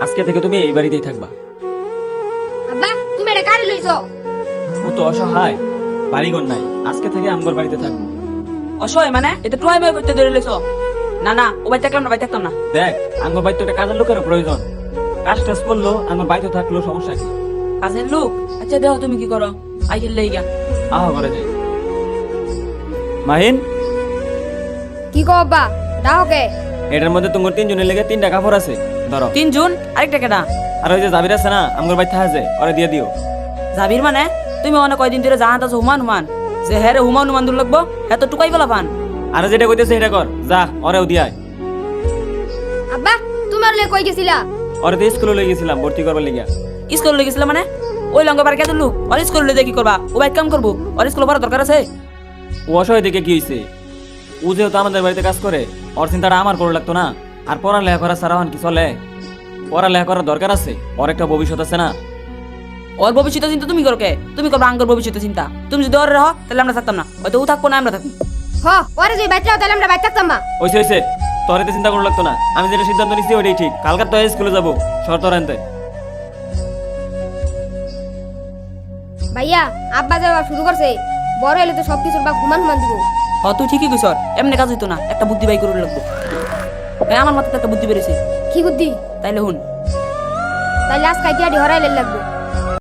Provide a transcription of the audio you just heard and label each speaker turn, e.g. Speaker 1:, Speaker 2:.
Speaker 1: আজকে থেকে তুমি এই বাড়িতেই থাকবা।
Speaker 2: আব্বা তুমি এটা কারে লইছো?
Speaker 1: ও তো অসহায়, বাড়িঘর নাই, আজকে থেকে আমগর বাড়িতে থাকবো।
Speaker 3: অসহায় মানে এটা টুয়াই বই করতে ধরে লইছো? না না, ও বাড়ি থাকলাম না, বাড়ি থাকতাম না।
Speaker 1: দেখ, আমগর বাড়িতে একটা কাজের লোকের প্রয়োজন। কাজ টাজ করলো, আমার বাড়িতে থাকলো, সমস্যা কি?
Speaker 3: কাজের লোক? আচ্ছা দেখো তুমি কি করো, আই খেললে গিয়া।
Speaker 1: আহা করে যাই। মাহিন,
Speaker 2: কি কও আব্বা? ডাও কে?
Speaker 1: এটার মধ্যে তোমার তিনজনের লেগে 3টা কাপড় আছে, ধরো।
Speaker 3: 3 জুন আরেকটা কেডা?
Speaker 1: আর ওই যে জাবির আছে না, আমগর বাড়িতে আছে, ওরে দিয়ে দিও।
Speaker 3: জাবির মানে তুমি অনেক কয়দিন ধরে জানাত আছো হুমান হুমান, যে হ্যাঁ রে হুমান হুমান দূর লাগবো, হ্যাঁ তো টুকাই বলা পান।
Speaker 1: আর যেটা কইতেছে সেটা কর, যা ওরেও দিয়ায়।
Speaker 2: আব্বা তুমি আর কই গেছিলা?
Speaker 1: ওরে তো স্কুলে লই গেছিলাম ভর্তি করবার লিগা।
Speaker 3: স্কুল লই গেছিল মানে? ওই লঙ্কা বার কেন লোক ওর স্কুল লই কি করবা? ও বাইক কাম করবো, ওর স্কুল পড়ার দরকার আছে?
Speaker 1: ও অসহায় দেখে কি হয়েছে? ও যেহেতু আমাদের বাড়িতে কাজ করে, ওর চিন্তাটা আমার করে লাগতো না। আর পড়ালেখা করা ছাড়া কি চলে? পড়ালেখা করার দরকার আছে, ওর একটা ভবিষ্যৎ আছে না।
Speaker 3: ওর ভবিষ্যৎ চিন্তা তুমি করো কে? তুমি করবা আঙ্গর ভবিষ্যৎ চিন্তা? তুমি যদি ওর রহ তাহলে আমরা থাকতাম না, হয়তো ও থাকবো না আমরা থাকবো।
Speaker 2: হ ওরে যদি বাইতে তাহলে আমরা বাইতে থাকতাম না।
Speaker 1: ওইসে হয়েছে, তোর এতে চিন্তা করা লাগতো না। আমি যেটা সিদ্ধান্ত নিচ্ছি ওইটাই ঠিক। কালকার তো স্কুলে যাবো, শর্ত আনতে।
Speaker 2: ভাইয়া আব্বা যাওয়া শুরু করছে, বড় হলে তো সবকিছুর বা হুমান হুমান দিব।
Speaker 3: হ তুই ঠিকই কইছ, এমনি কাজ হইতো না, একটা বুদ্ধি বাই করে লাগবো। আমার মাথায় একটা বুদ্ধি বেরিয়েছে।
Speaker 2: কি বুদ্ধি?
Speaker 3: তাইলে হুন,
Speaker 2: তাইলে আজ খাইতে আডি হরাইলে লাগবো।